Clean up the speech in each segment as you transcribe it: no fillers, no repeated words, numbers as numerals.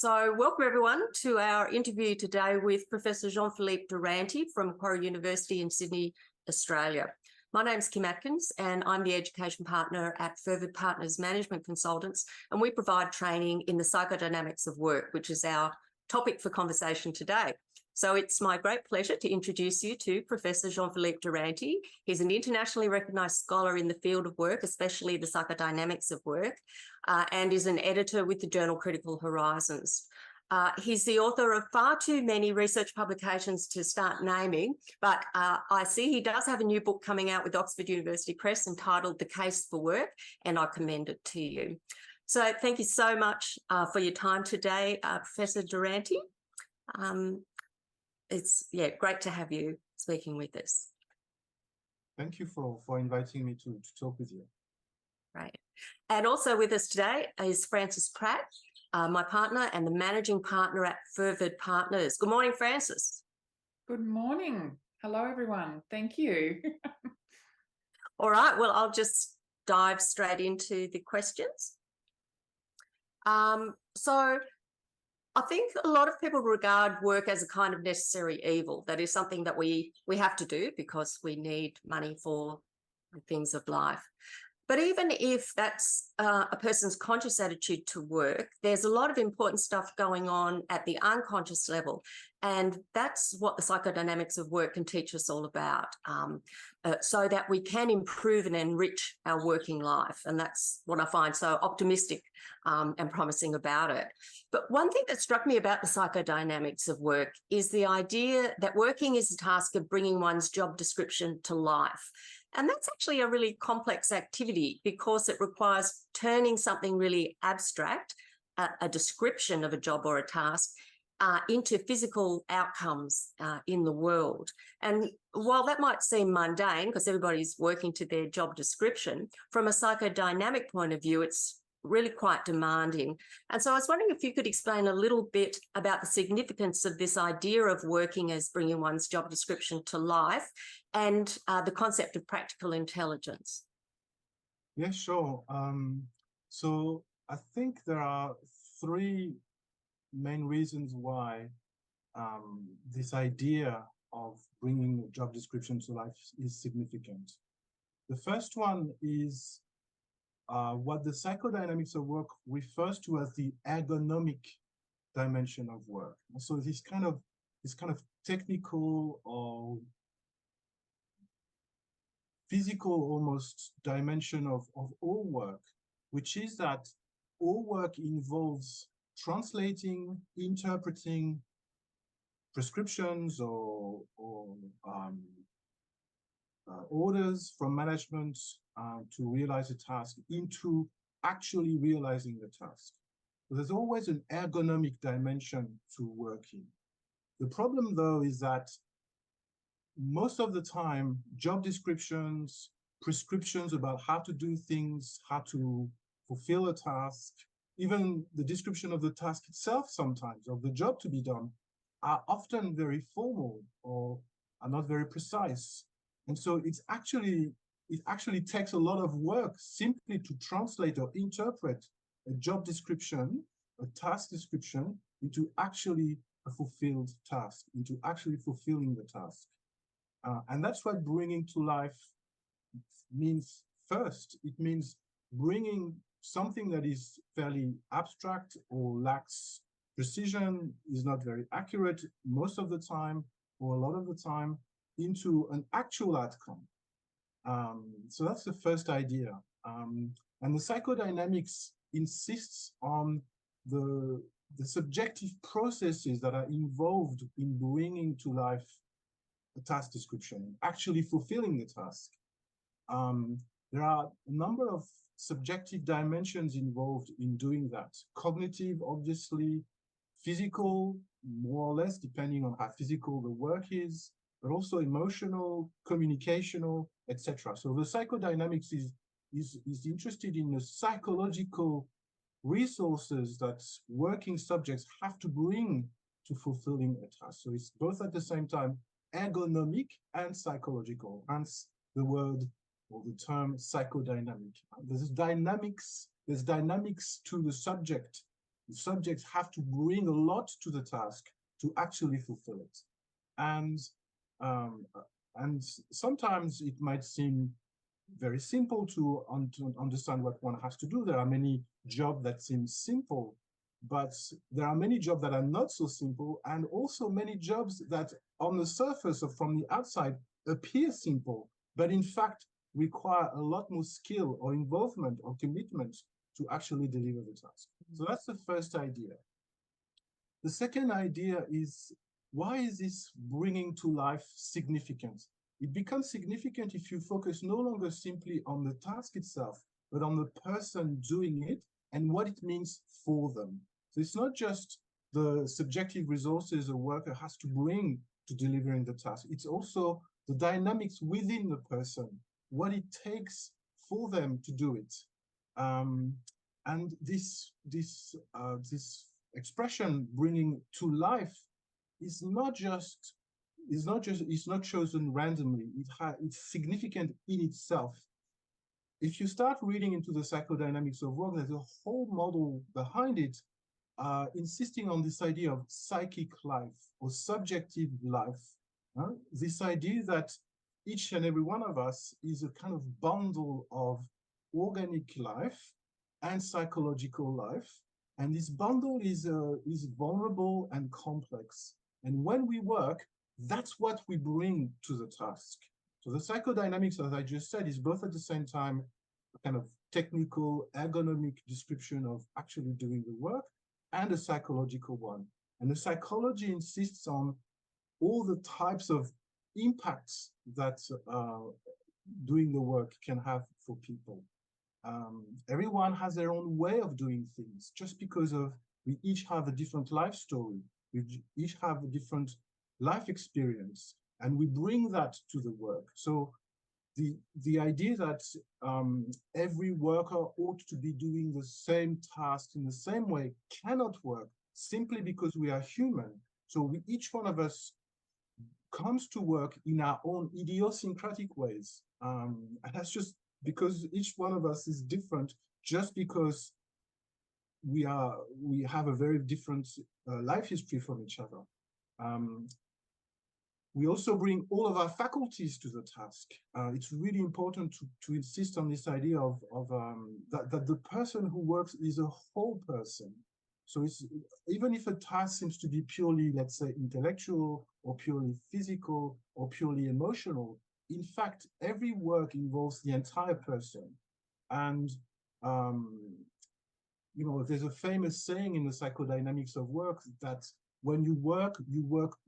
So welcome everyone to our interview today with Professor Jean-Philippe Deranty from Macquarie University in Sydney, Australia. My name's Kim Atkins and I'm the Education Partner at Fervid Partners Management Consultants, and we provide training in the psychodynamics of work, which is our topic for conversation today. So it's my great pleasure to introduce you to Professor Jean-Philippe Deranty. He's an internationally recognised scholar in the field of work, especially the psychodynamics of work, and is an editor with the journal Critical Horizons. He's the author of far too many research publications to start naming, but I see he does have a new book coming out with Oxford University Press entitled The Case for Work, and I commend it to you. So thank you so much for your time today, Professor Deranty. It's great to have you speaking with us. Thank you for inviting me to talk with you. Right. And also with us today is Francis Pratt, my partner and the managing partner at Fervid Partners. Good morning, Francis. Good morning. Hello, everyone. Thank you. All right. Well, I'll just dive straight into the questions. So I think a lot of people regard work as a kind of necessary evil. That is something that we have to do because we need money for the things of life. But even if that's a person's conscious attitude to work, there's a lot of important stuff going on at the unconscious level. And that's what the psychodynamics of work can teach us all about, so that we can improve and enrich our working life. And that's what I find so optimistic and promising about it. But one thing that struck me about the psychodynamics of work is the idea that working is a task of bringing one's job description to life. And that's actually a really complex activity because it requires turning something really abstract, a description of a job or a task, into physical outcomes in the world. And while that might seem mundane because everybody's working to their job description, from a psychodynamic point of view, it's really quite demanding. And so I was wondering if you could explain a little bit about the significance of this idea of working as bringing one's job description to life and the concept of practical intelligence. Yeah, sure. So I think there are three main reasons why this idea of bringing a job description to life is significant. The first one is what the psychodynamics of work refers to as the ergonomic dimension of work. So this kind of technical or physical almost dimension of all work, which is that all work involves translating, interpreting prescriptions or orders from management to realize a task into actually realizing the task. So there's always an ergonomic dimension to working. The problem, though, is that most of the time, job descriptions, prescriptions about how to do things, how to fulfill a task, even the description of the task itself sometimes, of the job to be done, are often very formal or are not very precise. And so it actually takes a lot of work simply to translate or interpret a job description, a task description, into actually a fulfilled task, into actually fulfilling the task. And that's what bringing to life means first. It means bringing something that is fairly abstract or lacks precision, is not very accurate most of the time or a lot of the time, into an actual outcome. So that's the first idea. And the psychodynamics insists on the subjective processes that are involved in bringing to life a task description, actually fulfilling the task. There are a number of subjective dimensions involved in doing that. Cognitive, obviously, physical, more or less, depending on how physical the work is, but also emotional, communicational, etc. So the psychodynamics is interested in the psychological resources that working subjects have to bring to fulfilling a task. So it's both at the same time ergonomic and psychological, hence the word or the term psychodynamic. There's dynamics to the subject The subjects have to bring a lot to the task to actually fulfill it. And sometimes it might seem very simple to understand what one has to do. There are many jobs that seem simple, but there are many jobs that are not so simple, and also many jobs that on the surface or from the outside appear simple, but in fact require a lot more skill or involvement or commitment to actually deliver the task. So that's the first idea. The second idea is, why is this bringing to life significant? It becomes significant if you focus no longer simply on the task itself, but on the person doing it and what it means for them. So it's not just the subjective resources a worker has to bring to delivering the task. It's also the dynamics within the person, what it takes for them to do it. And this expression, bringing to life, is not chosen randomly. It's significant in itself. If you start reading into the psychodynamics of work, there's a whole model behind it, insisting on this idea of psychic life or subjective life. This idea that each and every one of us is a kind of bundle of organic life and psychological life. And this bundle is vulnerable and complex. And when we work, that's what we bring to the task. So the psychodynamics, as I just said, is both at the same time a kind of technical, ergonomic description of actually doing the work and a psychological one. And the psychology insists on all the types of impacts that doing the work can have for people. Everyone has their own way of doing things, just because we each have a different life story. We each have a different life experience, and we bring that to the work. So the idea that every worker ought to be doing the same task in the same way cannot work, simply because we are human. So each one of us comes to work in our own idiosyncratic ways. And that's just because each one of us is different, just because we have a very different life history from each other. We also bring all of our faculties to the task. It's really important to insist on this idea of that the person who works is a whole person. So even if a task seems to be purely, let's say, intellectual or purely physical or purely emotional, in fact, every work involves the entire person. And there's a famous saying in the psychodynamics of work that when you work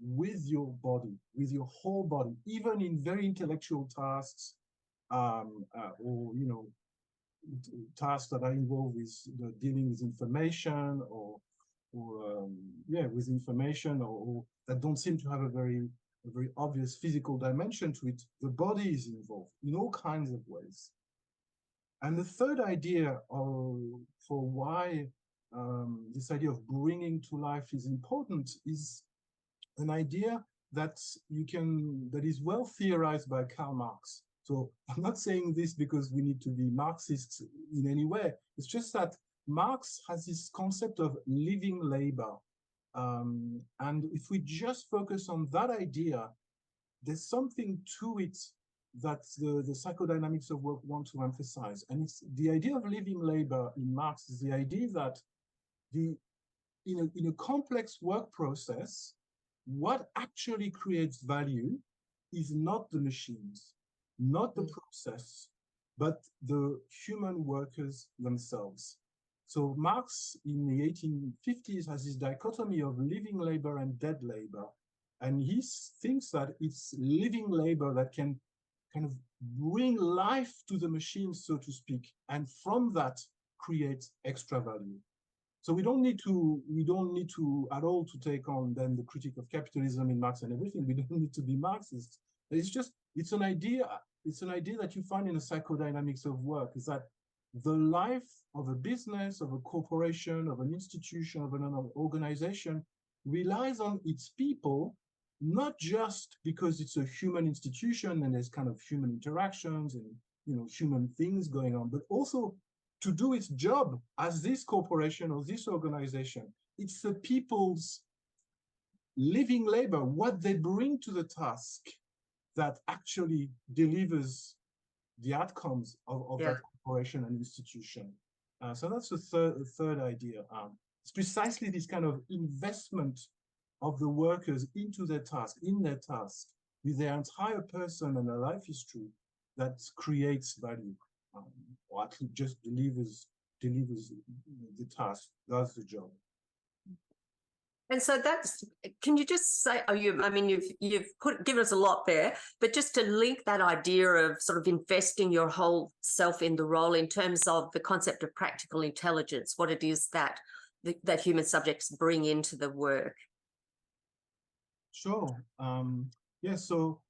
with your body, with your whole body, even in very intellectual tasks, or tasks that are involved with dealing with information, or with information, or that don't seem to have a very obvious physical dimension to it. The body is involved in all kinds of ways. And the third idea for why this idea of bringing to life is important is an idea that is well theorized by Karl Marx. So I'm not saying this because we need to be Marxists in any way. It's just that Marx has this concept of living labor. And if we just focus on that idea, there's something to it that the psychodynamics of work want to emphasize. And it's the idea of living labor in Marx is the idea that in a complex work process, what actually creates value is not the machines, not the process, but the human workers themselves. So Marx in the 1850s has this dichotomy of living labor and dead labor. And he thinks that it's living labor that can kind of bring life to the machines, so to speak, and from that create extra value. So we don't need to at all to take on then the critique of capitalism in Marx and everything. We don't need to be Marxists. It's an idea that you find in the psychodynamics of work, is that the life of a business, of a corporation, of an institution, of an organization relies on its people, not just because it's a human institution and there's kind of human interactions and human things going on, but also to do its job as this corporation or this organization. It's the people's living labor, what they bring to the task, that actually delivers the outcomes of that corporation and institution. So that's the third idea. It's precisely this kind of investment of the workers into their task, with their entire person and their life history, that creates value, or at least just delivers the task, does the job. And so that's, can you just say, I mean, you've given us a lot there, but just to link that idea of sort of investing your whole self in the role in terms of the concept of practical intelligence, what it is that that human subjects bring into the work. Sure. Yeah, so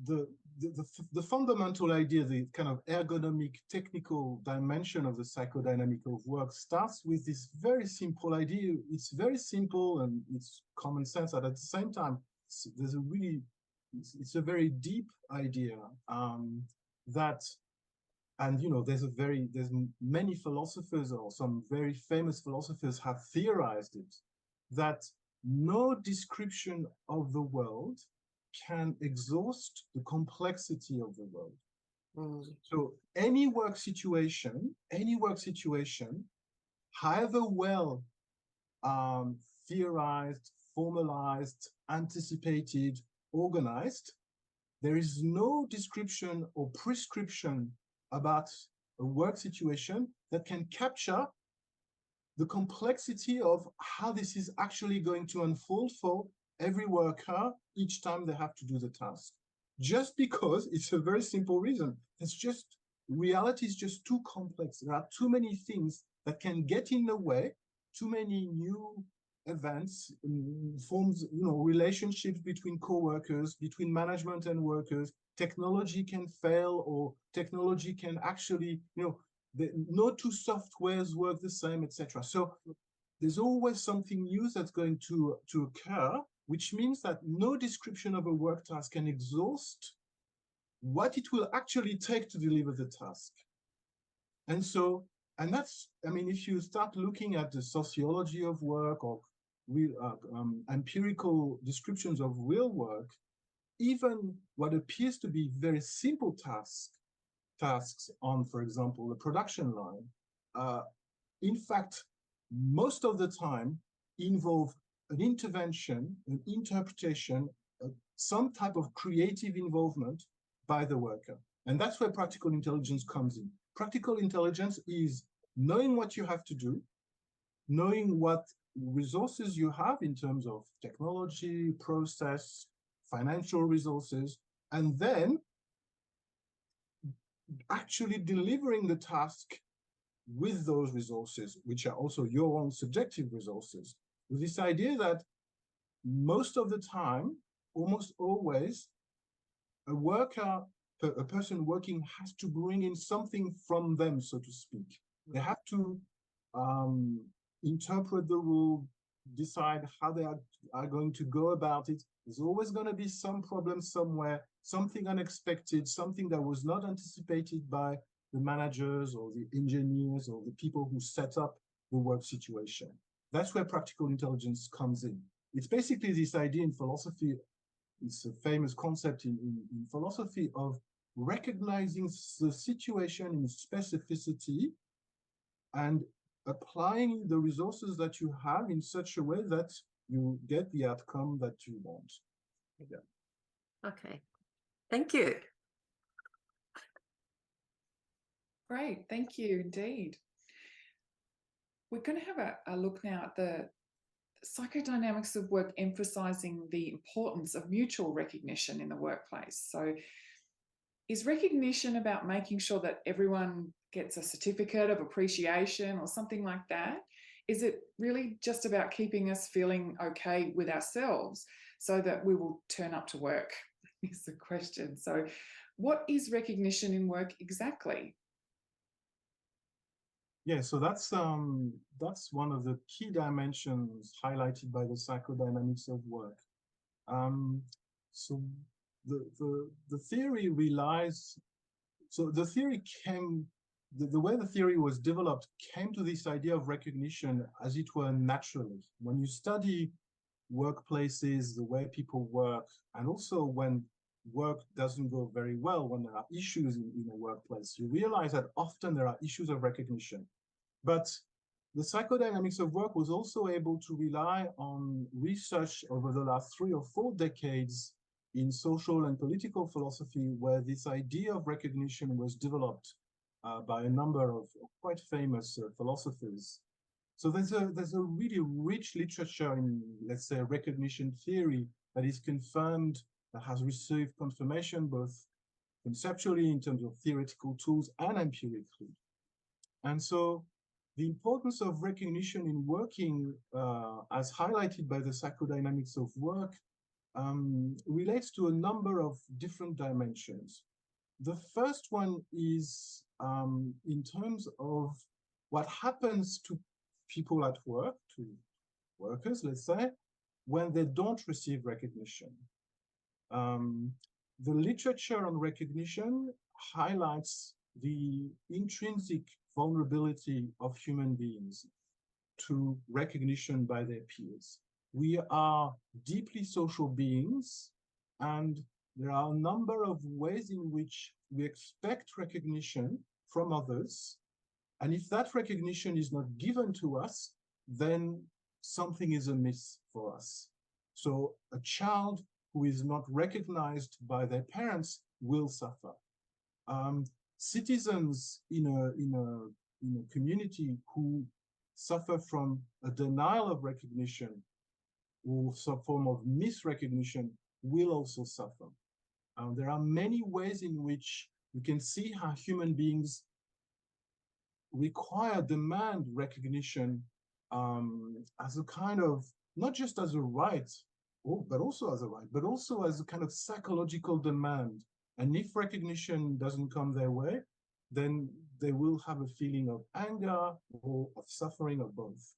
the fundamental idea, the kind of ergonomic technical dimension of the psychodynamic of work, starts with this very simple idea. It's very simple and it's common sense, and at the same time, it's a very deep idea, that, and you know, there's many philosophers, or some very famous philosophers have theorized it, that no description of the world can exhaust the complexity of the world. So any work situation, however well theorized, formalized, anticipated, organized, there is no description or prescription about a work situation that can capture the complexity of how this is actually going to unfold for every worker each time they have to do the task. Just because it's a very simple reason. It's just, reality is just too complex. There are too many things that can get in the way, too many new events, forms, you know, relationships between co-workers, between management and workers. Technology can fail, or technology can actually, you know, no two softwares work the same, etc. So there's always something new that's going to occur, which means that no description of a work task can exhaust what it will actually take to deliver the task. And so, and that's, I mean, if you start looking at the sociology of work, or real, empirical descriptions of real work, even what appears to be very simple tasks on, for example, the production line, in fact, most of the time involve an intervention, an interpretation, some type of creative involvement by the worker. And that's where practical intelligence comes in. Practical intelligence is knowing what you have to do, knowing what resources you have in terms of technology, process, financial resources, and then actually delivering the task with those resources, which are also your own subjective resources, with this idea that most of the time, almost always, a person working has to bring in something from them, so to speak. They have to interpret the rule, decide how they are going to go about it. There's always going to be some problem somewhere, something unexpected, something that was not anticipated by the managers or the engineers or the people who set up the work situation. That's where practical intelligence comes in. It's basically this idea in philosophy, it's a famous concept in philosophy, of recognizing the situation in specificity and applying the resources that you have in such a way that you get the outcome that you want. Yeah. Okay, thank you. Great, thank you indeed. We're going to have a look now at the psychodynamics of work, emphasizing the importance of mutual recognition in the workplace. So is recognition about making sure that everyone gets a certificate of appreciation or something like that? Is it really just about keeping us feeling okay with ourselves so that we will turn up to work? Is the question. So what is recognition in work exactly? Yeah, so that's one of the key dimensions highlighted by the psychodynamics of work. So the theory relies. So the theory came the way the theory was developed came to this idea of recognition as it were naturally. When you study workplaces, the way people work, and also when work doesn't go very well, when there are issues in a workplace, you realize that often there are issues of recognition. But the psychodynamics of work was also able to rely on research over the last 3 or 4 decades in social and political philosophy, where this idea of recognition was developed by a number of quite famous philosophers. So there's a really rich literature in, let's say, recognition theory that is confirmed, that has received confirmation both conceptually in terms of theoretical tools and empirically. And so the importance of recognition in working, as highlighted by the psychodynamics of work, relates to a number of different dimensions. The first one is in terms of what happens to people at work, to workers, let's say, when they don't receive recognition. The literature on recognition highlights the intrinsic vulnerability of human beings to recognition by their peers. We are deeply social beings, and there are a number of ways in which we expect recognition from others. And if that recognition is not given to us, then something is amiss for us. So a child who is not recognized by their parents will suffer. Citizens in a community who suffer from a denial of recognition or some form of misrecognition will also suffer. There are many ways in which we can see how human beings demand recognition as a kind of, not just as a right, but also as a right, but also as a kind of psychological demand. And if recognition doesn't come their way, then they will have a feeling of anger or of suffering, or both.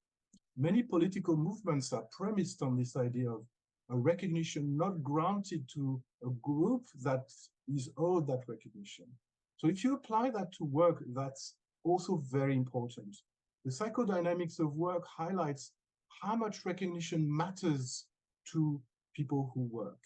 Many political movements are premised on this idea of a recognition not granted to a group that is owed that recognition. So if you apply that to work, that's also very important. The psychodynamics of work highlights how much recognition matters to people who work.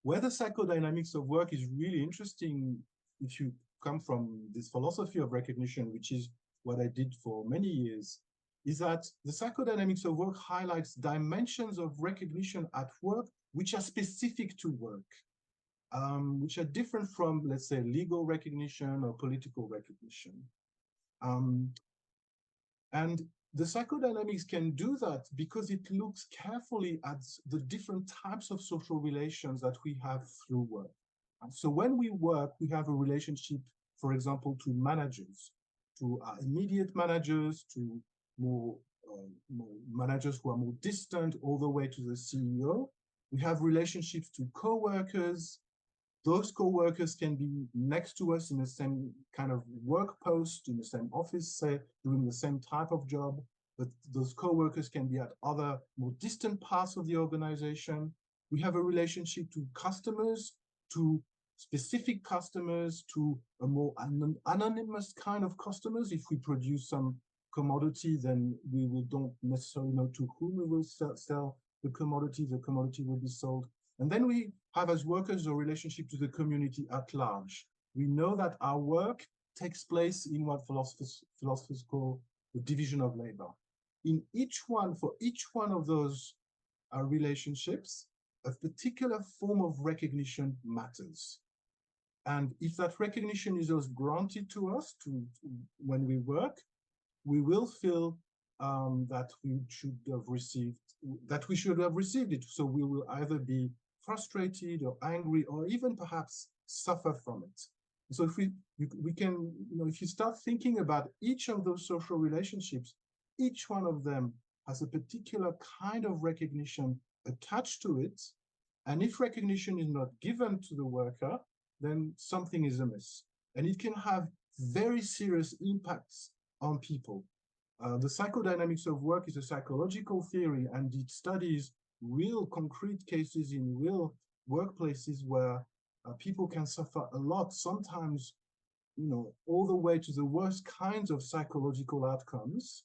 Where the psychodynamics of work is really interesting, if you come from this philosophy of recognition, which is what I did for many years, is that the psychodynamics of work highlights dimensions of recognition at work which are specific to work, which are different from, let's say, legal recognition or political recognition. And the psychodynamics can do that because it looks carefully at the different types of social relations that we have through work. And so when we work, we have a relationship, for example, to managers, to our immediate managers, to more managers who are more distant, all the way to the CEO. We have relationships to co-workers. Those co-workers can be next to us in the same kind of work post, in the same office, say, doing the same type of job, but those co-workers can be at other more distant parts of the organization. We have a relationship to customers, to specific customers, to a more anonymous kind of customers. If we produce some commodity, then don't necessarily know to whom we will sell the commodity will be sold. And then we have, as workers, a relationship to the community at large. We know that our work takes place in what philosophers call the division of labor. For each one of those relationships, a particular form of recognition matters. And if that recognition is also granted to us when we work, we will feel that we should have received it. So we will either be frustrated or angry, or even perhaps suffer from it. So if if you start thinking about each of those social relationships, each one of them has a particular kind of recognition attached to it. And if recognition is not given to the worker, then something is amiss. And it can have very serious impacts on people. The psychodynamics of work is a psychological theory, and it studies real concrete cases in real workplaces where people can suffer a lot, sometimes all the way to the worst kinds of psychological outcomes,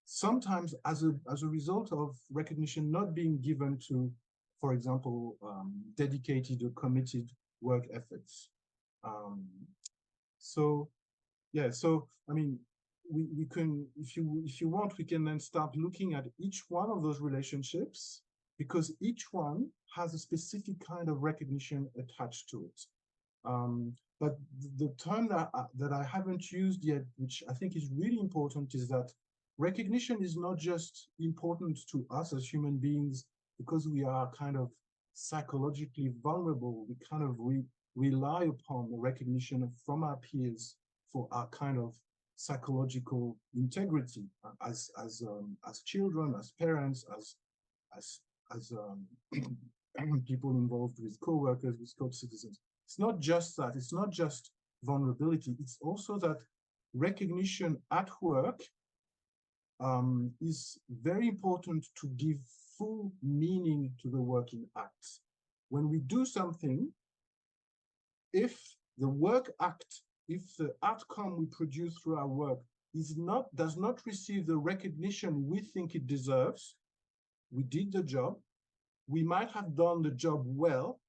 sometimes as a result of recognition not being given to, for example, dedicated or committed work efforts. So I mean, we can, if you want, we can then start looking at each one of those relationships, because each one has a specific kind of recognition attached to it. But the term that I haven't used yet, which I think is really important, is that recognition is not just important to us as human beings because we are kind of psychologically vulnerable. We kind of rely upon the recognition from our peers for our kind of psychological integrity as children, as parents, as people involved with co-workers, with co-citizens. It's not just that. It's not just vulnerability. It's also that recognition at work is very important to give full meaning to the working act. When we do something, if the work act, if the outcome we produce through our work does not receive the recognition we think it deserves, we did the job, we might have done the job well,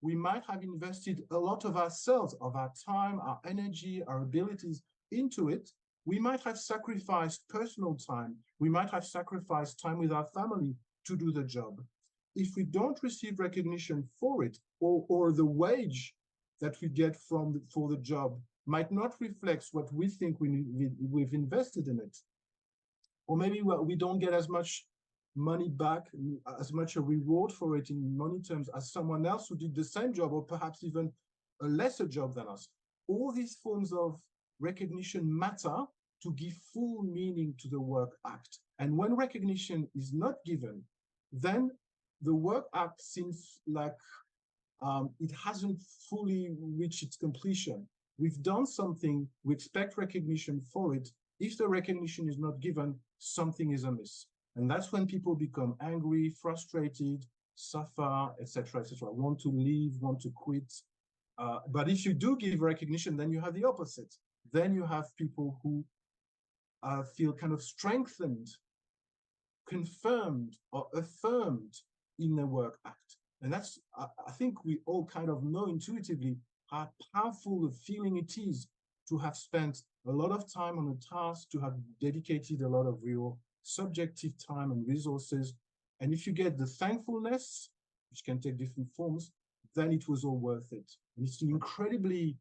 we might have invested a lot of ourselves, of our time, our energy, our abilities into it. We might have sacrificed personal time. We might have sacrificed time with our family to do the job. If we don't receive recognition for it, or the wage that we get for the job might not reflect what we think we've invested in it, or maybe we don't get as much money back, as much a reward for it in money terms as someone else who did the same job, or perhaps even a lesser job than us. All these forms of recognition matter to give full meaning to the work act. And when recognition is not given, then the work act seems like it hasn't fully reached its completion. We've done something, we expect recognition for it. If the recognition is not given, something is amiss. And that's when people become angry, frustrated, suffer, etc., want to leave, want to quit. But if you do give recognition, then you have the opposite. Then you have people who feel kind of strengthened, confirmed, or affirmed in the work act. And that's, I think we all kind of know intuitively how powerful a feeling it is to have spent a lot of time on a task, to have dedicated a lot of real subjective time and resources. And if you get the thankfulness, which can take different forms, then it was all worth it. And it's an incredibly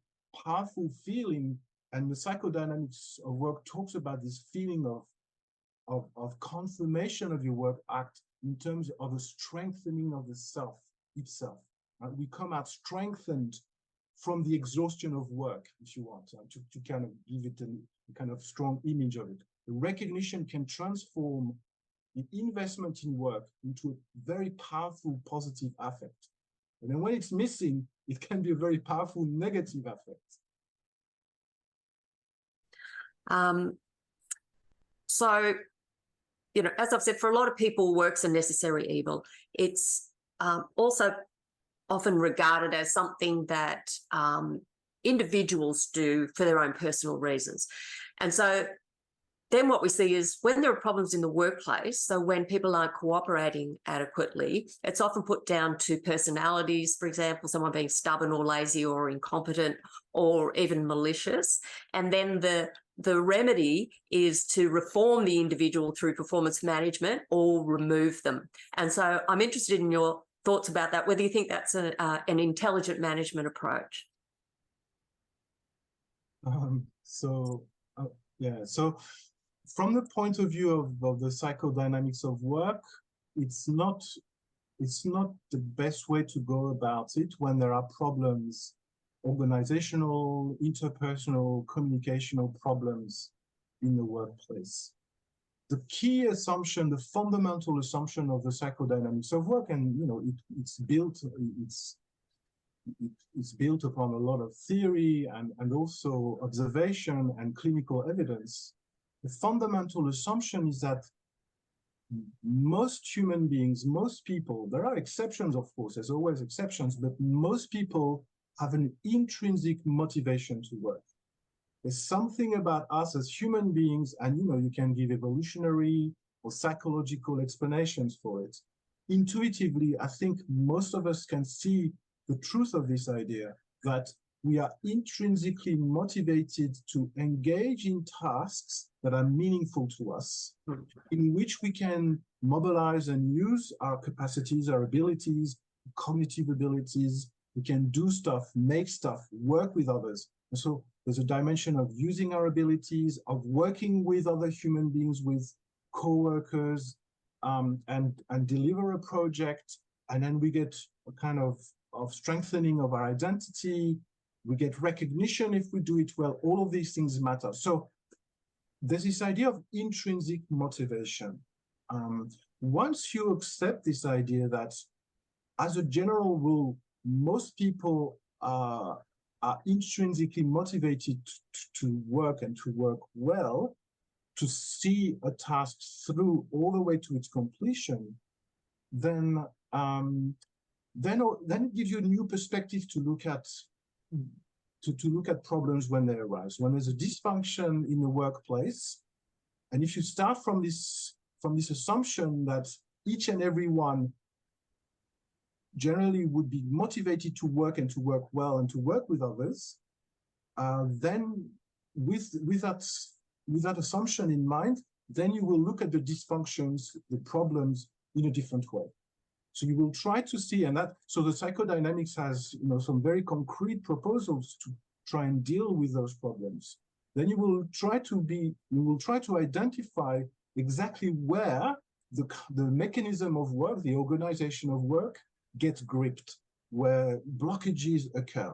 powerful feeling. And the psychodynamics of work talks about this feeling of confirmation of your work act in terms of a strengthening of the self itself. We come out strengthened from the exhaustion of work, if you want, to kind of give it a kind of strong image of it. The recognition can transform the investment in work into a very powerful positive affect. And then when it's missing, it can be a very powerful negative affect. So, as I've said, for a lot of people, work's a necessary evil. It's also often regarded as something that individuals do for their own personal reasons. And so then what we see is when there are problems in the workplace, so when people aren't cooperating adequately, it's often put down to personalities, for example, someone being stubborn or lazy or incompetent or even malicious. And then the remedy is to reform the individual through performance management or remove them. And so I'm interested in your thoughts about that, whether you think that's an intelligent management approach. So from the point of view of the psychodynamics of work, it's not the best way to go about it when there are problems, organizational, interpersonal, communicational problems in the workplace. The key assumption, the fundamental assumption of the psychodynamics of work, and it's built upon a lot of theory and also observation and clinical evidence. The fundamental assumption is that most human beings, most people, there are exceptions, of course, there's always exceptions, but most people have an intrinsic motivation to work. There's something about us as human beings, and you can give evolutionary or psychological explanations for it. Intuitively, I think most of us can see the truth of this idea that we are intrinsically motivated to engage in tasks that are meaningful to us, in which we can mobilize and use our capacities, our abilities, cognitive abilities. We can do stuff, make stuff, work with others. And so there's a dimension of using our abilities, of working with other human beings, with co-workers, and deliver a project. And then we get a kind of strengthening of our identity. We get recognition if we do it well. All of these things matter. So there's this idea of intrinsic motivation. Once you accept this idea that, as a general rule, most people are intrinsically motivated to work and to work well, to see a task through all the way to its completion, then it gives you a new perspective to look at problems when they arise. When there's a dysfunction in the workplace, and if you start from this assumption that each and every one generally would be motivated to work and to work well and to work with others, then with that assumption in mind, then you will look at the dysfunctions, the problems in a different way. So you will try to see, so the psychodynamics has some very concrete proposals to try and deal with those problems. Then you will try to identify exactly where the mechanism of work, the organization of work, gets gripped, where blockages occur.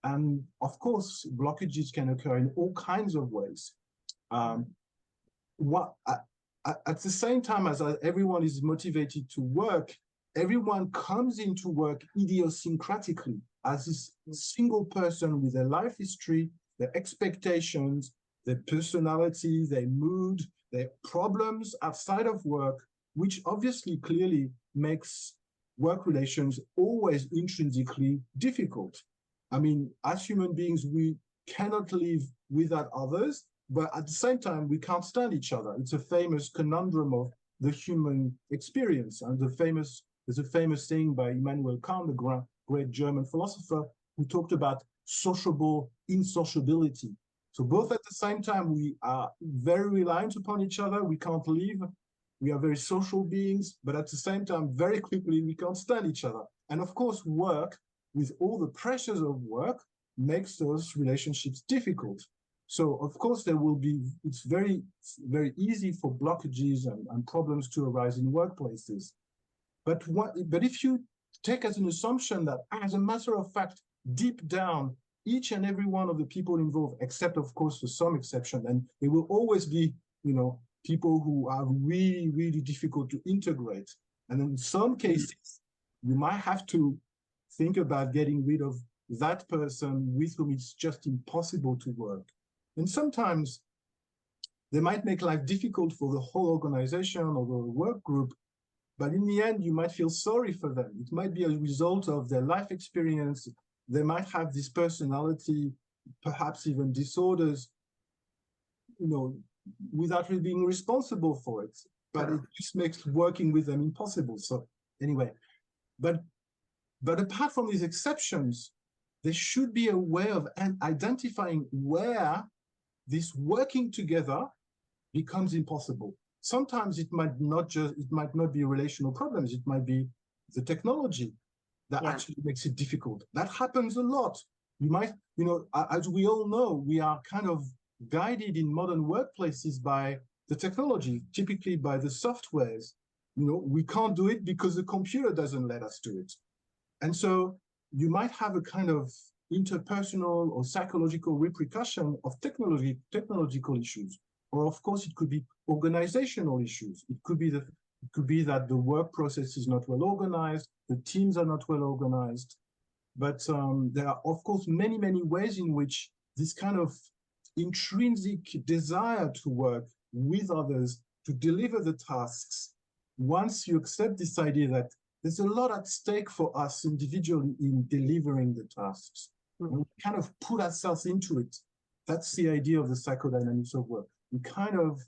And of course, blockages can occur in all kinds of ways. At the same time as everyone is motivated to work, everyone comes into work idiosyncratically as this single person with their life history, their expectations, their personality, their mood, their problems outside of work, which obviously clearly makes work relations always intrinsically difficult. I mean, as human beings, we cannot live without others, but at the same time, we can't stand each other. It's a famous conundrum of the human experience. And there's a famous saying by Immanuel Kant, the great German philosopher, who talked about sociable insociability. So both at the same time, we are very reliant upon each other. We can't live. We are very social beings, but at the same time, very quickly, we can't stand each other. And of course, work, with all the pressures of work, makes those relationships difficult. So of course, it's very, very easy for blockages and problems to arise in workplaces. But if you take as an assumption that, as a matter of fact, deep down, each and every one of the people involved, except of course for some exception, and there will always be, people who are really, really difficult to integrate. And in some cases, you might have to think about getting rid of that person with whom it's just impossible to work. And sometimes they might make life difficult for the whole organization or the work group, but in the end, you might feel sorry for them. It might be a result of their life experience. They might have this personality, perhaps even disorders, without really being responsible for it. But it just makes working with them impossible. So anyway, but apart from these exceptions, there should be a way of identifying where this working together becomes impossible. Sometimes it might not be relational problems. It might be the technology that actually makes it difficult. That happens a lot. You might, as we all know, we are kind of guided in modern workplaces by the technology, typically by the softwares. We can't do it because the computer doesn't let us do it. And so you might have a kind of interpersonal or psychological repercussion of technological issues. Or of course, it could be organizational issues. It could be that the work process is not well organized, the teams are not well organized. But there are, of course, many, many ways in which this kind of intrinsic desire to work with others, to deliver the tasks, once you accept this idea that there's a lot at stake for us individually in delivering the tasks, we kind of put ourselves into it. that's the idea of the psychodynamics of work. We kind of,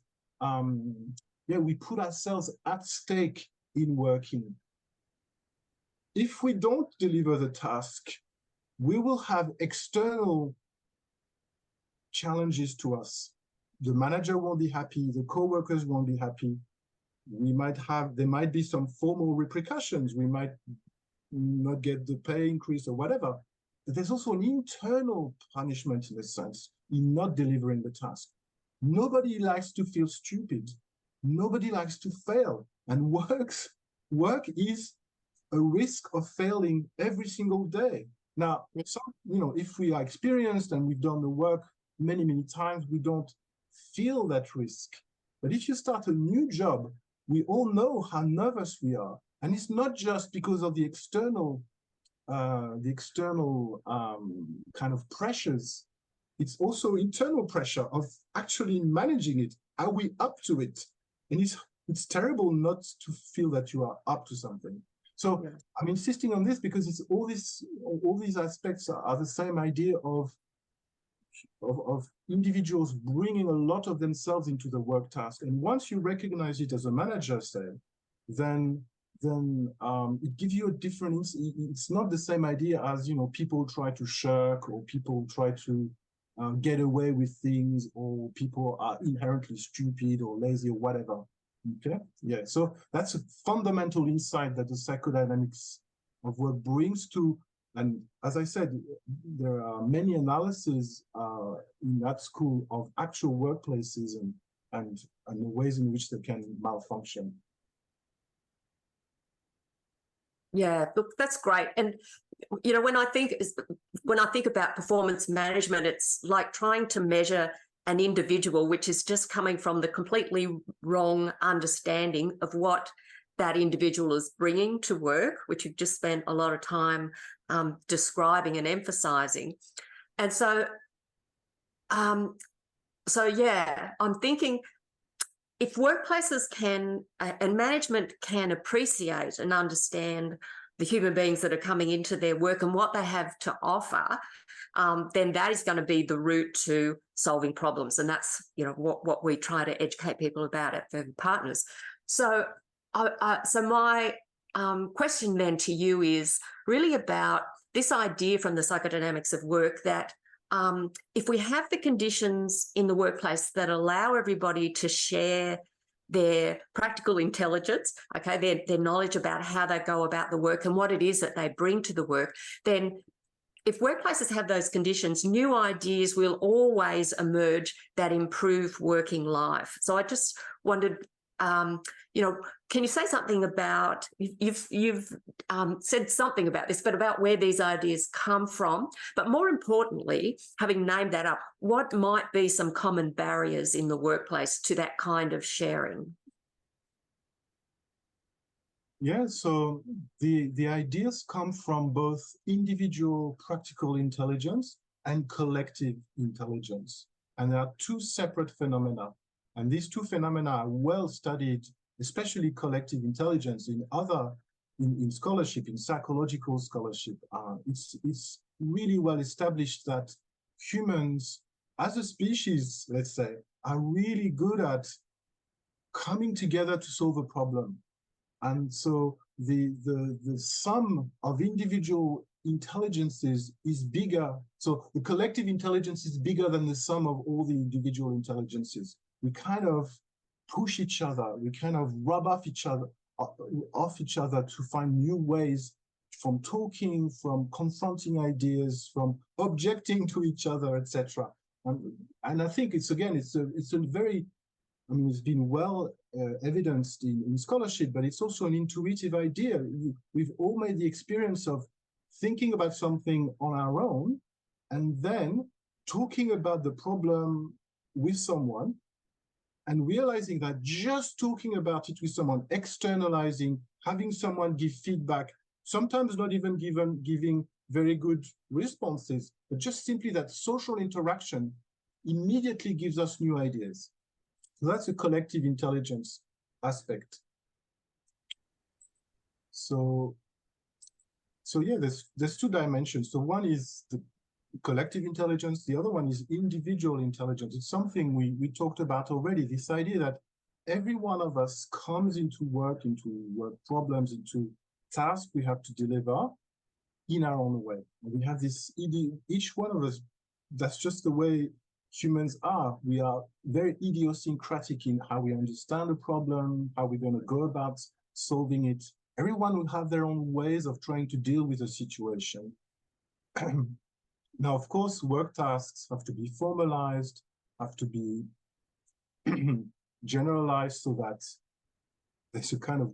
we put ourselves at stake in working. If we don't deliver the task, we will have external challenges to us. The manager won't be happy, the co-workers won't be happy. There might be some formal repercussions. We might not get the pay increase or whatever. But there's also an internal punishment in a sense in not delivering the task. Nobody likes to feel stupid. Nobody likes to fail. And work is a risk of failing every single day. Now, if we are experienced and we've done the work many, many times, we don't feel that risk. But if you start a new job, we all know how nervous we are. And it's not just because of the external kind of pressures. It's also internal pressure of actually managing it. Are we up to it? And it's terrible not to feel that you are up to something. So yeah. I'm insisting on this because it's all these aspects are the same idea of individuals bringing a lot of themselves into the work task. And once you recognize it as a manager, say, then it gives you a different, it's not the same idea as, people try to shirk or people try to get away with things or people are inherently stupid or lazy or whatever. Okay, yeah, so that's a fundamental insight that the psychodynamics of work brings to, and as I said, there are many analyses in that school of actual workplaces and the ways in which they can malfunction. Yeah, look, that's great. And when I think about performance management, it's like trying to measure an individual, which is just coming from the completely wrong understanding of what that individual is bringing to work, which you've just spent a lot of time describing and emphasizing. And so yeah, I'm thinking if workplaces can and management can appreciate and understand the human beings that are coming into their work and what they have to offer, then that is going to be the route to solving problems. And that's, what we try to educate people about at Fervid Partners. So my question then to you is really about this idea from the psychodynamics of work that if we have the conditions in the workplace that allow everybody to share their practical intelligence, okay, their knowledge about how they go about the work and what it is that they bring to the work, then if workplaces have those conditions, new ideas will always emerge that improve working life. So I just wondered, can you say something about, you've said something about this, but about where these ideas come from, but more importantly, having named that up, what might be some common barriers in the workplace to that kind of sharing? Yeah, so the ideas come from both individual practical intelligence and collective intelligence. And there are two separate phenomena. And these two phenomena are well studied, especially collective intelligence in scholarship, in psychological scholarship. It's really well established that humans as a species, let's say, are really good at coming together to solve a problem. And so the sum of individual intelligences is bigger. So the collective intelligence is bigger than the sum of all the individual intelligences. We kind of push each other. We kind of rub off each other to find new ways from talking, from confronting ideas, from objecting to each other, etc. And I think it's a very, it's been well evidenced in scholarship, but it's also an intuitive idea. We've all made the experience of thinking about something on our own and then talking about the problem with someone and realizing that just talking about it with someone, externalizing, having someone give feedback, sometimes not even giving very good responses, but just simply that social interaction immediately gives us new ideas. So that's a collective intelligence aspect. So yeah, there's two dimensions. So one is collective intelligence. The other one is individual intelligence. It's something we talked about already, this idea that every one of us comes into work problems, into tasks we have to deliver in our own way. And we have this idea, each one of us, that's just the way humans are. We are very idiosyncratic in how we understand a problem, how we're going to go about solving it. Everyone will have their own ways of trying to deal with a situation. Now, of course, work tasks have to be formalized, have to be generalized so that there's a kind of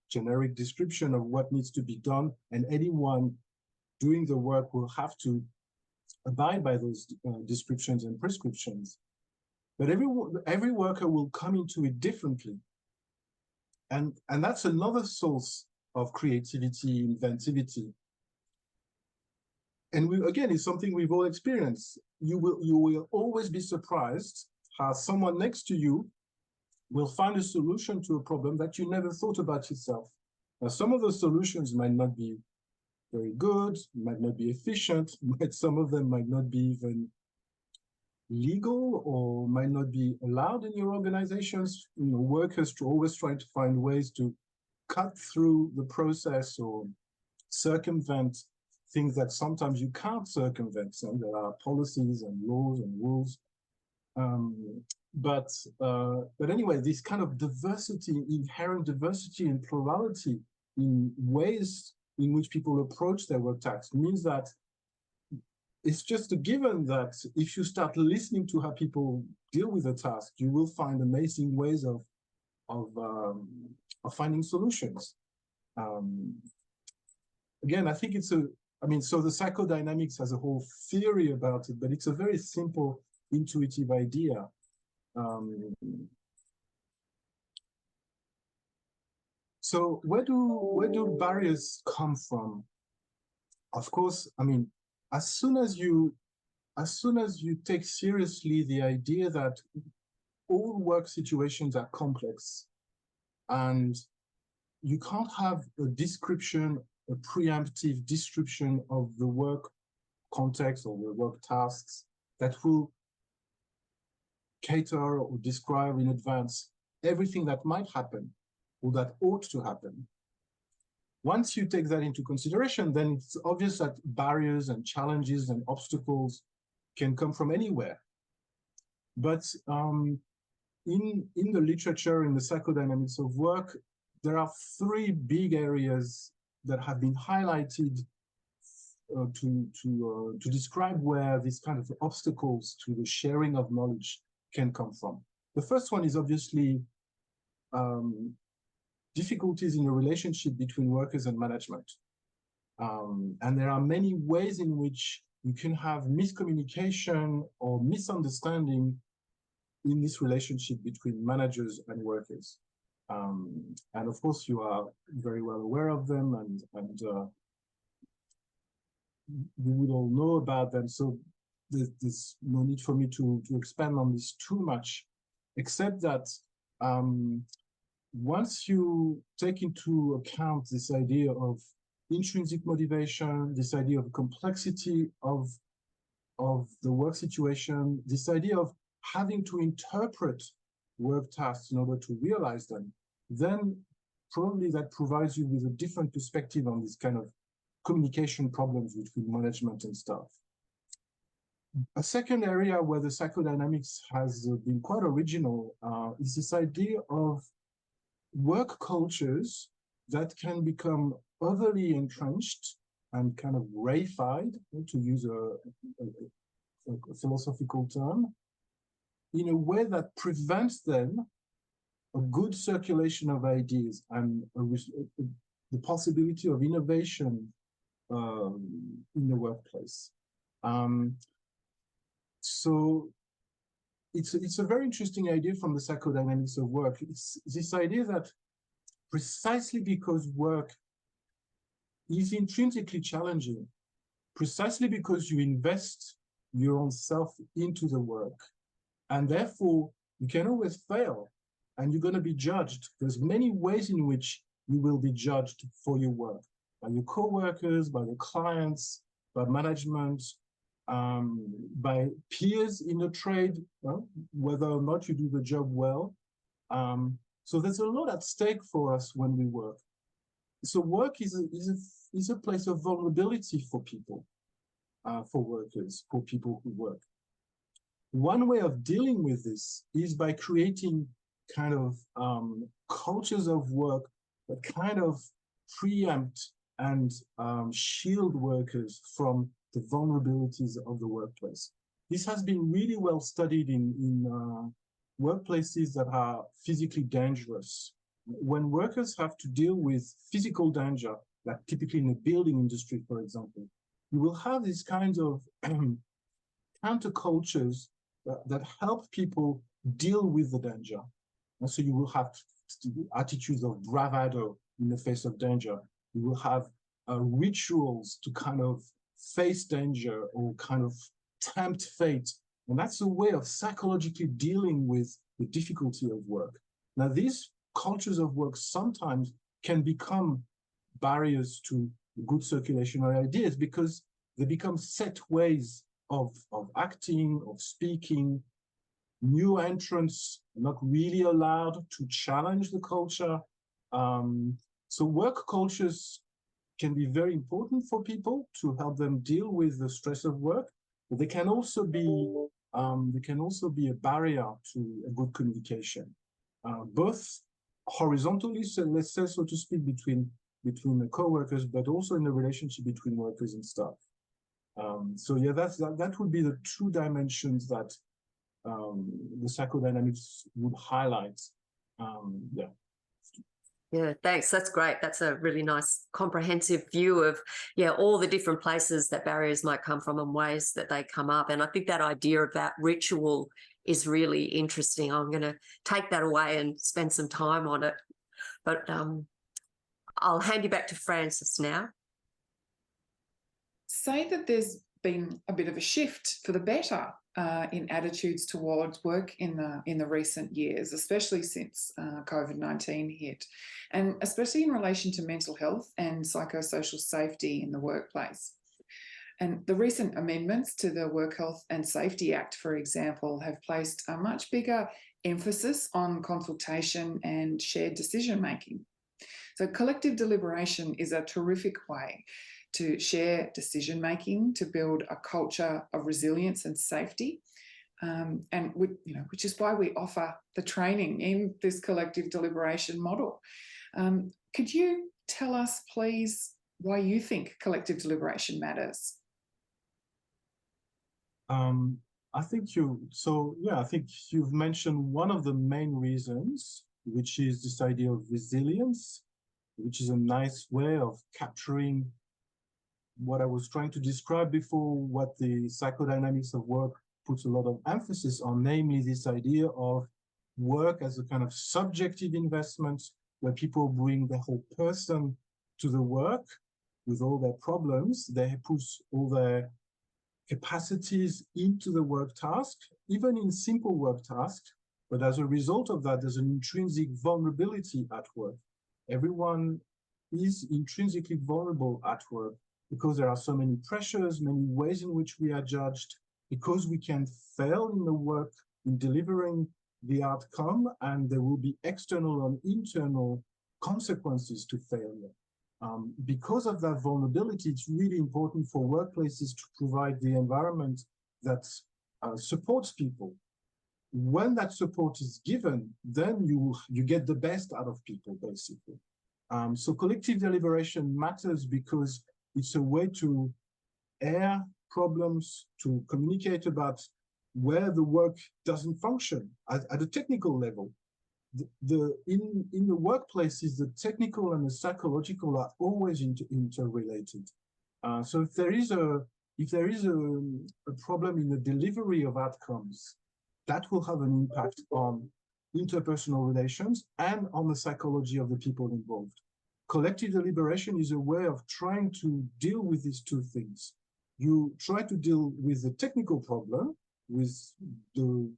generic description of what needs to be done, and anyone doing the work will have to abide by those descriptions and prescriptions. But every worker will come into it differently. And that's another source of creativity, inventivity. And again, it's something we've all experienced. You will always be surprised how someone next to you will find a solution to a problem that you never thought about yourself. Now, some of those solutions might not be very good, might not be efficient, some of them might not be even legal or might not be allowed in your organizations. Workers always try to find ways to cut through the process or circumvent things that sometimes you can't circumvent. So there are policies and laws and rules. But anyway, this kind of diversity, inherent diversity and plurality in ways in which people approach their work tasks means that it's just a given that if you start listening to how people deal with a task, you will find amazing ways of finding solutions. Again, I think so the psychodynamics has a whole theory about it, but it's a very simple, intuitive idea. So where do barriers come from? Of course, as soon as you take seriously the idea that all work situations are complex and you can't have a description, a preemptive description of the work context or the work tasks that will cater or describe in advance everything that might happen or that ought to happen. Once you take that into consideration, then it's obvious that barriers and challenges and obstacles can come from anywhere. But in the literature, in the psychodynamics of work, there are three big areas that have been highlighted to describe where these kind of obstacles to the sharing of knowledge can come from. The first one is obviously difficulties in the relationship between workers and management. And there are many ways in which you can have miscommunication or misunderstanding in this relationship between managers and workers. And of course, you are very well aware of them, and you would all know about them. So there's no need for me to expand on this too much, except that once you take into account this idea of intrinsic motivation, this idea of complexity of the work situation, this idea of having to interpret work tasks in order to realize them, then probably that provides you with a different perspective on this kind of communication problems between management and staff. A second area where the psychodynamics has been quite original is this idea of work cultures that can become overly entrenched and kind of reified, to use a philosophical term, in a way that prevents then a good circulation of ideas and the possibility of innovation in the workplace. So it's a very interesting idea from the psychodynamics of work. It's this idea that precisely because work is intrinsically challenging, precisely because you invest your own self into the work, and therefore you can always fail and you're going to be judged. There's many ways in which you will be judged for your work, by your co-workers, by the clients, by management, by peers in the trade, whether or not you do the job well. So there's a lot at stake for us when we work. So work is a place of vulnerability for people, for workers, for people who work. One way of dealing with this is by creating kind of cultures of work that kind of preempt and shield workers from the vulnerabilities of the workplace. This has been really well studied in workplaces that are physically dangerous. When workers have to deal with physical danger, like typically in the building industry, for example, you will have these kinds of countercultures that help people deal with the danger. And so you will have attitudes of bravado in the face of danger. You will have rituals to kind of face danger or kind of tempt fate. And that's a way of psychologically dealing with the difficulty of work. Now, these cultures of work sometimes can become barriers to good circulation of ideas because they become set ways of acting, of speaking. New entrants are not really allowed to challenge the culture. So work cultures can be very important for people to help them deal with the stress of work, but they can also be a barrier to a good communication, both horizontally, so let's say, so to speak, between the co-workers, but also in the relationship between workers and staff. So yeah, that would be the two dimensions that the psychodynamics would highlight. Yeah. Yeah, thanks. That's great. That's a really nice comprehensive view of, all the different places that barriers might come from and ways that they come up. And I think that idea of that ritual is really interesting. I'm going to take that away and spend some time on it. But I'll hand you back to Frances now. Say that there's been a bit of a shift for the better in attitudes towards work in the recent years, especially since COVID-19 hit, and especially in relation to mental health and psychosocial safety in the workplace. And the recent amendments to the Work Health and Safety Act, for example, have placed a much bigger emphasis on consultation and shared decision-making. So collective deliberation is a terrific way to share decision-making, to build a culture of resilience and safety, and which is why we offer the training in this collective deliberation model. Could you tell us, please, why you think collective deliberation matters? I think you've mentioned one of the main reasons, which is this idea of resilience, which is a nice way of capturing what I was trying to describe before, what the psychodynamics of work puts a lot of emphasis on, namely this idea of work as a kind of subjective investment where people bring the whole person to the work with all their problems. They put all their capacities into the work task, even in simple work tasks. But as a result of that, there's an intrinsic vulnerability at work. Everyone is intrinsically vulnerable at work because there are so many pressures, many ways in which we are judged, because we can fail in the work, in delivering the outcome, and there will be external and internal consequences to failure. Because of that vulnerability, it's really important for workplaces to provide the environment that supports people. When that support is given, then you get the best out of people, basically. So collective deliberation matters because it's a way to air problems, to communicate about where the work doesn't function at a technical level. In the workplaces, the technical and the psychological are always interrelated. So if there is a problem in the delivery of outcomes, that will have an impact on interpersonal relations and on the psychology of the people involved. Collective deliberation is a way of trying to deal with these two things. You try to deal with the technical problem, with the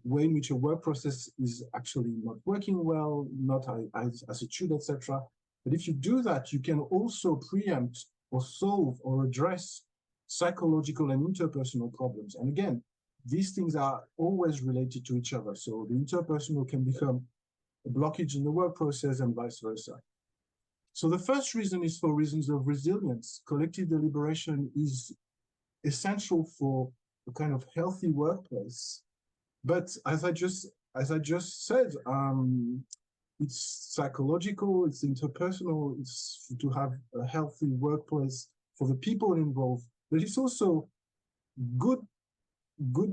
way in which a work process is actually not working well, not as it should, etc. But if you do that, you can also preempt or solve or address psychological and interpersonal problems. And again, these things are always related to each other. So the interpersonal can become a blockage in the work process and vice versa. So the first reason is for reasons of resilience. Collective deliberation is essential for a kind of healthy workplace. But as I just said, it's psychological, it's interpersonal, it's to have a healthy workplace for the people involved, but it's also good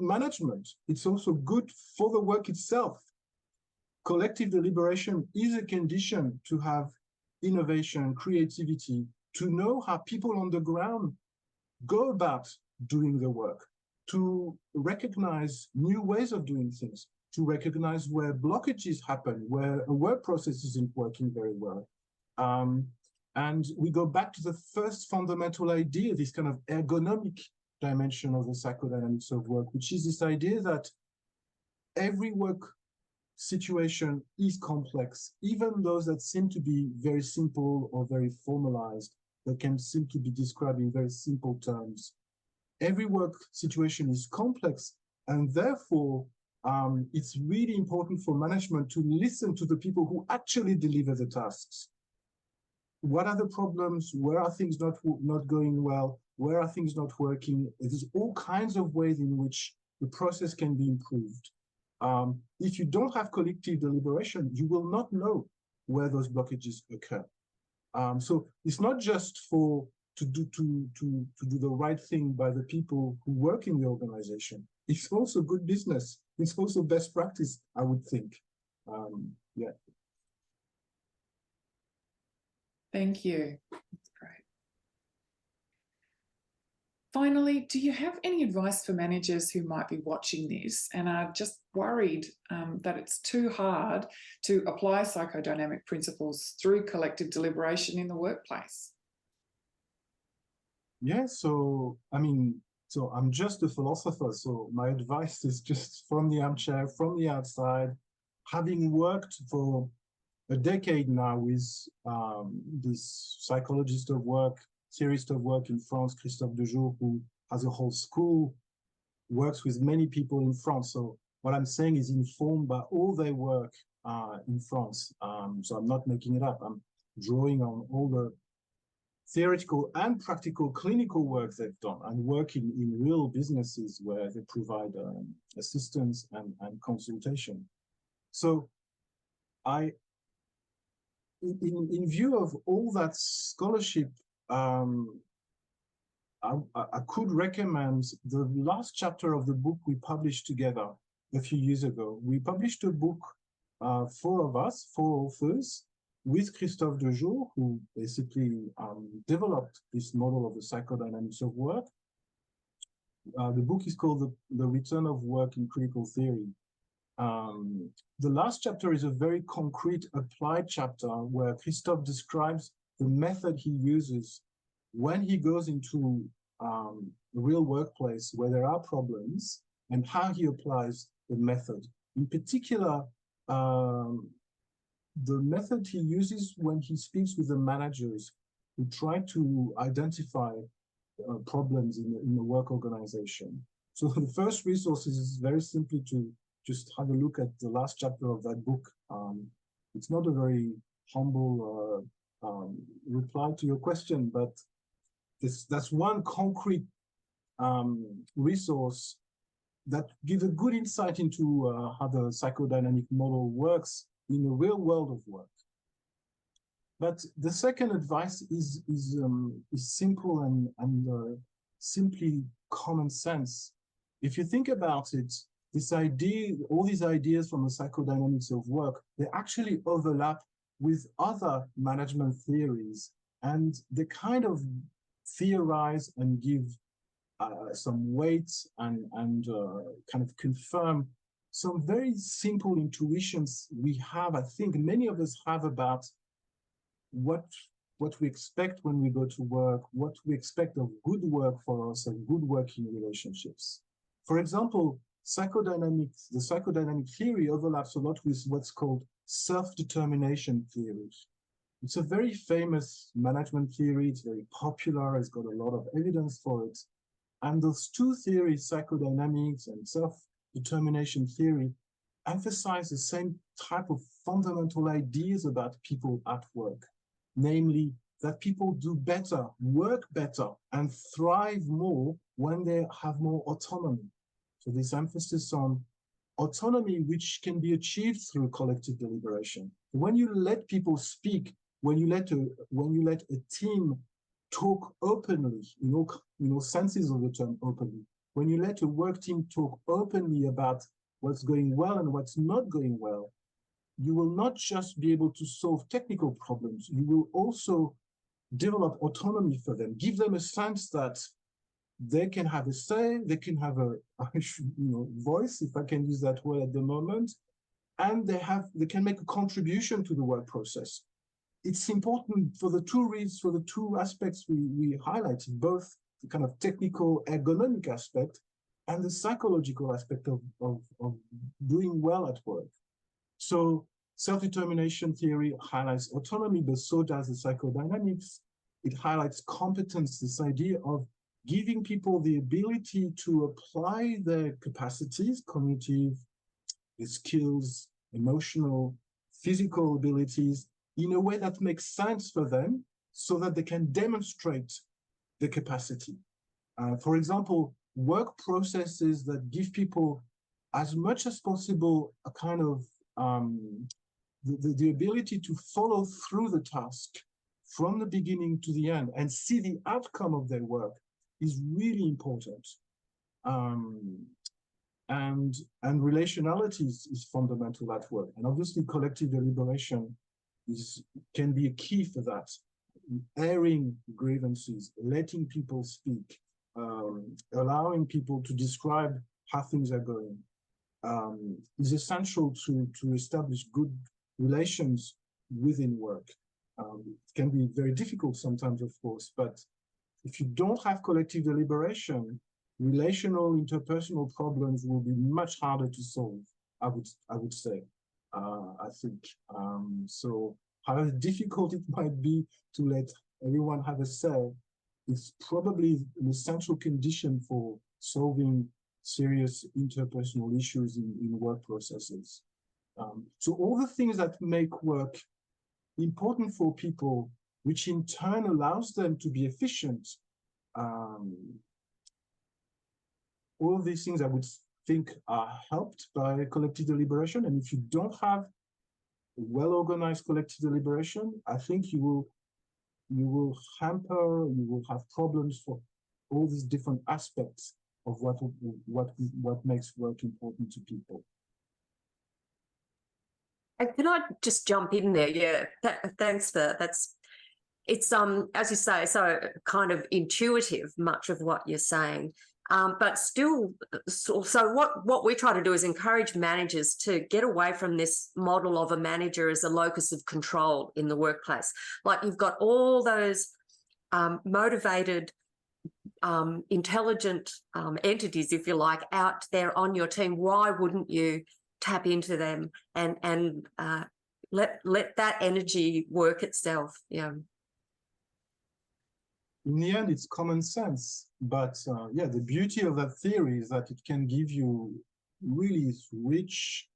management. It's also good for the work itself. Collective deliberation is a condition to have innovation, creativity, to know how people on the ground go about doing the work, to recognize new ways of doing things, to recognize where blockages happen, where a work process isn't working very well. And we go back to the first fundamental idea, this kind of ergonomic dimension of the psychodynamics of work, which is this idea that every work situation is complex, even those that seem to be very simple or very formalized, that can seem to be described in very simple terms. Every work situation is complex, and therefore it's really important for management to listen to the people who actually deliver the tasks. What are the problems? Where are things not going well? Where are things not working? There's all kinds of ways in which the process can be improved. If you don't have collective deliberation, you will not know where those blockages occur. So it's not just to do the right thing by the people who work in the organization. It's also good business. It's also best practice, I would think. Yeah. Thank you. That's great. Finally, do you have any advice for managers who might be watching this and are just worried that it's too hard to apply psychodynamic principles through collective deliberation in the workplace? Yeah, so I'm just a philosopher, so my advice is just from the armchair, from the outside, having worked for a decade now with this psychologist of work, theorist of work in France, Christophe Dejoux, who has a whole school, works with many people in France. So what I'm saying is informed by all their work in France. So I'm not making it up. I'm drawing on all the theoretical and practical clinical work they've done and working in real businesses where they provide assistance and consultation. So in view of all that scholarship, I could recommend the last chapter of the book we published together a few years ago. We published a book, four authors, with Christophe Dejoux, who basically developed this model of the psychodynamics of work. The book is called The Return of Work in Critical Theory. The last chapter is a very concrete applied chapter where Christophe describes the method he uses when he goes into a real workplace where there are problems and how he applies the method. In particular, the method he uses when he speaks with the managers who try to identify problems in the work organization. So the first resource is very simply to just have a look at the last chapter of that book. It's not a very humble reply to your question, but that's one concrete resource that gives a good insight into how the psychodynamic model works in the real world of work. But the second advice is simple and simply common sense. If you think about it, this idea, all these ideas from the psychodynamics of work, they actually overlap with other management theories, and they kind of theorize and give some weight and kind of confirm some very simple intuitions we have, I think many of us have, about what we expect when we go to work, what we expect of good work for us and good working relationships. For example, the psychodynamic theory overlaps a lot with what's called self-determination theory. It's a very famous management theory. It's very popular. It's got a lot of evidence for it. And those two theories, psychodynamics and self-determination theory, emphasize the same type of fundamental ideas about people at work, namely that people do better, work better, and thrive more when they have more autonomy. So this emphasis on autonomy, which can be achieved through collective deliberation. When you let people speak, when you let a team talk openly, in all senses of the term openly, when you let a work team talk openly about what's going well and what's not going well, you will not just be able to solve technical problems, you will also develop autonomy for them, give them a sense that they can have a say, they can have a voice, if I can use that word at the moment, and they can make a contribution to the work process. It's important for the two aspects we highlighted, both the kind of technical ergonomic aspect and the psychological aspect of doing well at work. So self-determination theory highlights autonomy, but so does the psychodynamics. It highlights competence, this idea of giving people the ability to apply their capacities, cognitive, skills, emotional, physical abilities, in a way that makes sense for them so that they can demonstrate the capacity. For example, work processes that give people as much as possible a kind of the ability to follow through the task from the beginning to the end and see the outcome of their work is really important. And relationality is fundamental at work. And obviously collective deliberation can be a key for that. Airing grievances, letting people speak, allowing people to describe how things are going is essential to establish good relations within work. It can be very difficult sometimes, of course, but if you don't have collective deliberation, relational interpersonal problems will be much harder to solve, I would say, I think. So however difficult it might be to let everyone have a say, it's probably an essential condition for solving serious interpersonal issues in work processes. So all the things that make work important for people, which in turn allows them to be efficient, all of these things I would think are helped by collective deliberation. And if you don't have well-organized collective deliberation, I think you will hamper, you will have problems for all these different aspects of what makes work important to people. And can I just jump in there? Yeah, thanks for that. It's as you say, so kind of intuitive, much of what you're saying. But still, so what we try to do is encourage managers to get away from this model of a manager as a locus of control in the workplace. Like you've got all those motivated, intelligent entities, if you like, out there on your team. Why wouldn't you tap into them and let that energy work itself? Yeah. In the end, it's common sense, but yeah, the beauty of that theory is that it can give you really rich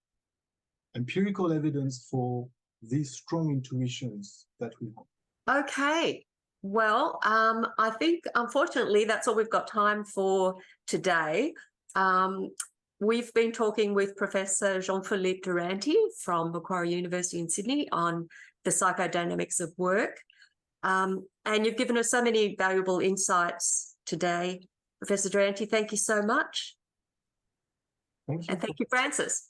empirical evidence for these strong intuitions that we have. Okay. Well, I think, unfortunately, that's all we've got time for today. We've been talking with Professor Jean-Philippe Deranty from Macquarie University in Sydney on the psychodynamics of work. And you've given us so many valuable insights today. Professor Deranty, thank you so much. Thank you. And thank you, Francis.